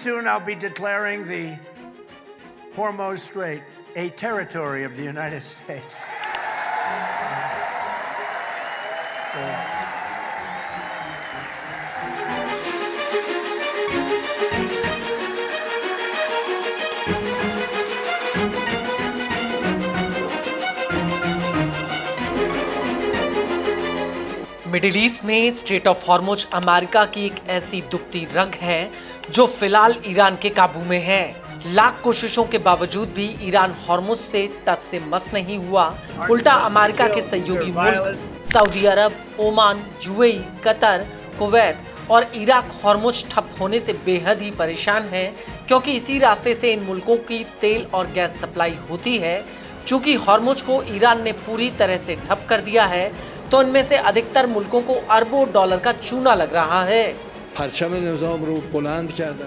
soon I'll be declaring the Hormuz Strait a territory of the United States. Middle east में straight of Hormuz America की एक ऐसी दुखती रग है जो फिलहाल ईरान के काबू में है। लाख कोशिशों के बावजूद भी ईरान हॉर्मुज से टस से मस नहीं हुआ। उल्टा अमेरिका के सहयोगी मुल्क सऊदी अरब, ओमान, यूएई, कतर, कुवैत और इराक हॉर्मुज ठप होने से बेहद ही परेशान है, क्योंकि इसी रास्ते से इन मुल्कों की तेल और गैस सप्लाई होती है। चूंकि हॉर्मुज को ईरान ने पूरी तरह से ठप कर दिया है, तो इनमें से अधिकतर मुल्कों को अरबों डॉलर का चूना लग रहा है। परचम निज़ाम रो बुलंद करदा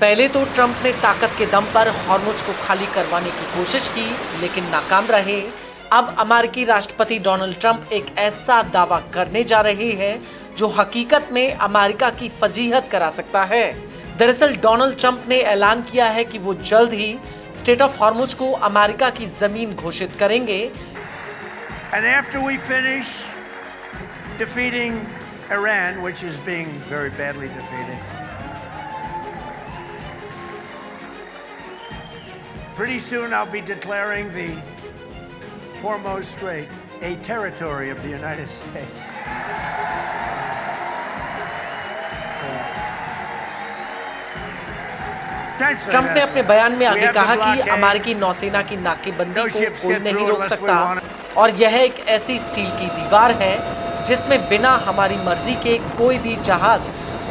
पहले तो ट्रंप ने ताकत के दम पर हॉर्मुज को खाली करवाने की कोशिश की, लेकिन नाकाम रहे। अब अमेरिकी राष्ट्रपति डोनाल्ड ट्रंप एक ऐसा दावा करने जा रहे हैं जो हकीकत में अमेरिका की फजीहत करा सकता है। दरअसल डोनाल्ड ट्रंप ने ऐलान किया है कि वो जल्द ही स्टेट ऑफ हॉर्मुज को अमेरिका की जमीन घोषित करेंगे। And after we finish defeating Iran, which is being very badly defeated, pretty soon I'll be declaring the Hormuz Strait a territory of the United States. Trump ने अपने बयान में आगे कहा कि अमेरिकी नौसेना की नाकेबंदी को कोई नहीं रोक सकता और यह एक ऐसी स्टील की दीवार है जिसमें बिना हमारी मर्जी के कोई भी जहाज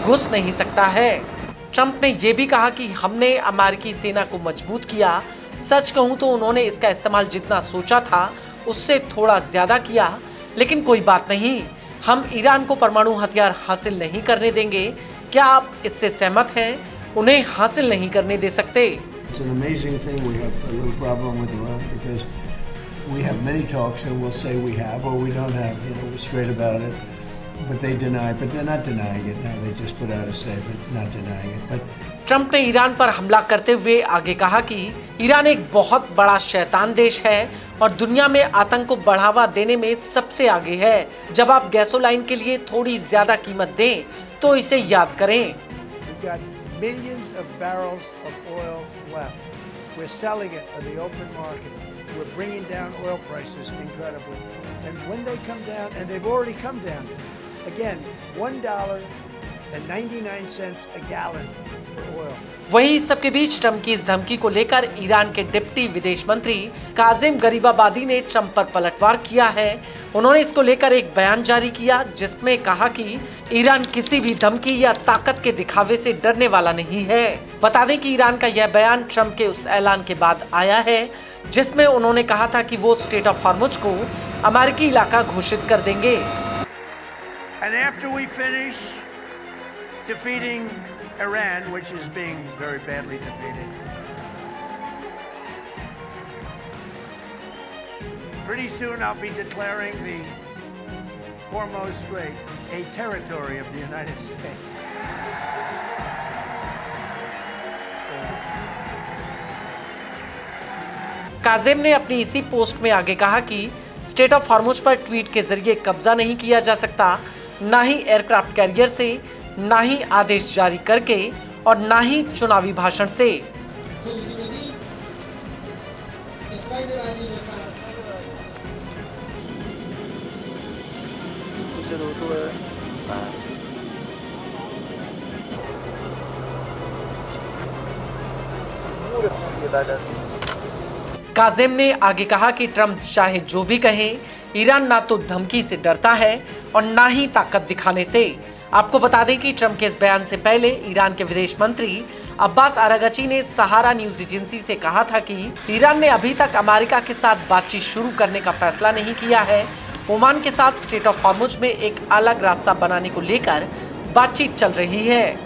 घुस नहीं सकता है। ट्रंप ने यह भी कहा कि हमने अमेरिकी सेना को मजबूत किया। सच कहूं तो उन्होंने इसका इस्तेमाल जितना सोचा था उससे थोड़ा ज्यादा किया, लेकिन कोई बात नहीं, हम ईरान को परमाणु हथियार हासिल नहीं करने देंगे। क्या आप इससे सहमत हैं? उन्हें हासिल नहीं करने दे सकते। It's an amazing thing. We have a little problem with Iran because we have many talks and we'll say we have or we don't have. We're straight about it. But they deny. But they're not denying it now. They just put out a statement not denying it. But Trump ने Iran पर हमला करते हुए आगे कहा कि Iran एक बहुत बड़ा शैतान देश है और दुनिया में आतंक को बढ़ावा देने में सबसे आगे है। जब आप गैसोलाइन के लिए थोड़ी ज्यादा कीमत दें तो इसे याद करें। Millions of barrels of oil left. We're selling it on the open market. We're bringing down oil prices incredibly. And when they come down, and they've already come down, again, $1.99 a gallon for oil. वहीं सबके बीच Trump की इस धमकी को लेकर Iran के deputy विदेश मंत्री काजिम गरीबाबादी ने ट्रंप पर पलटवार किया है। उन्होंने इसको लेकर एक बयान जारी किया जिसमें कहा कि ईरान किसी भी धमकी या ताकत के दिखावे से डरने वाला नहीं है। बता दें कि ईरान का यह बयान ट्रंप के उस ऐलान के बाद आया है जिसमें उन्होंने कहा था कि वो स्टेट ऑफ हॉर्मुज को अमेरिकी इलाका घोषित कर देंगे। And after we finish defeating Iran, which is being very badly defeated, pretty soon I'll be declaring the Hormuz Strait a territory of the United States. Kazim ने अपनी इसी पोस्ट में आगे कहा कि स्टेट ऑफ हॉर्मुज पर ट्वीट के जरिए कब्जा नहीं किया जा सकता, ना ही एयरक्राफ्ट कैरियर से, ना ही आदेश जारी करके और ना ही चुनावी भाषण से। काजिम ने आगे कहा कि ट्रंप चाहे जो भी कहे, ईरान ना तो धमकी से डरता है और ना ही ताकत दिखाने से। आपको बता दें कि ट्रंप के इस बयान से पहले ईरान के विदेश मंत्री अब्बास अरागची ने सहारा न्यूज एजेंसी से कहा था कि ईरान ने अभी तक अमेरिका के साथ बातचीत शुरू करने का फैसला नहीं किया है। ओमान के साथ स्ट्रेट ऑफ हॉर्मुज में एक अलग रास्ता बनाने को लेकर बातचीत चल रही है।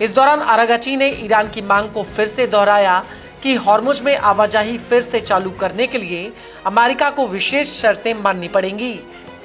इस दौरान आरागची ने ईरान की मांग को फिर से दोहराया कि हॉर्मुज में आवाजाही फिर से चालू करने के लिए अमेरिका को विशेष शर्तें माननी पड़ेंगी।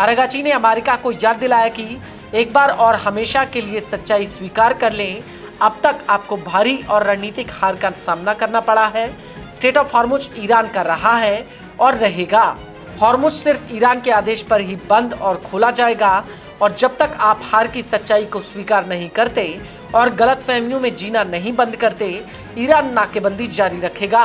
आरागची ने अमेरिका को याद दिलाया कि एक बार और हमेशा के लिए सच्चाई स्वीकार कर लें, अब तक आपको भारी और रणनीतिक हार का सामना करना पड़ा है। स्टेट ऑफ हॉर्मुज ईरान कर रहा है और रहेगा। हॉर्मुज सिर्फ ईरान के आदेश पर ही बंद और खोला जाएगा और जब तक आप हार की सच्चाई को स्वीकार नहीं करते और गलतफहमियों में जीना नहीं बंद करते, ईरान नाकेबंदी जारी रखेगा।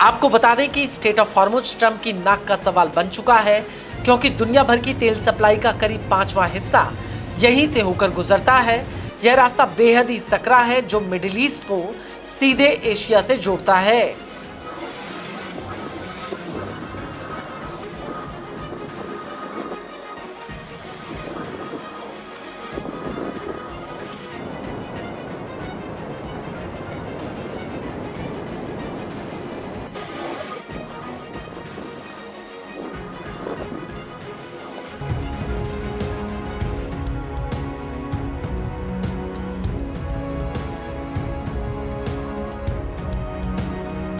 आपको बता दें कि स्टेट ऑफ हॉर्मुज ट्रम्प की नाक का सवाल बन चुका है, क्योंकि दुनिया भर की तेल सप्लाई का करीब 5वां हिस्सा यहीं से होकर गुजरता है। यह रास्ता बेहद ही सकरा है जो मिडिल ईस्ट को सीधे एशिया से जोड़ता है।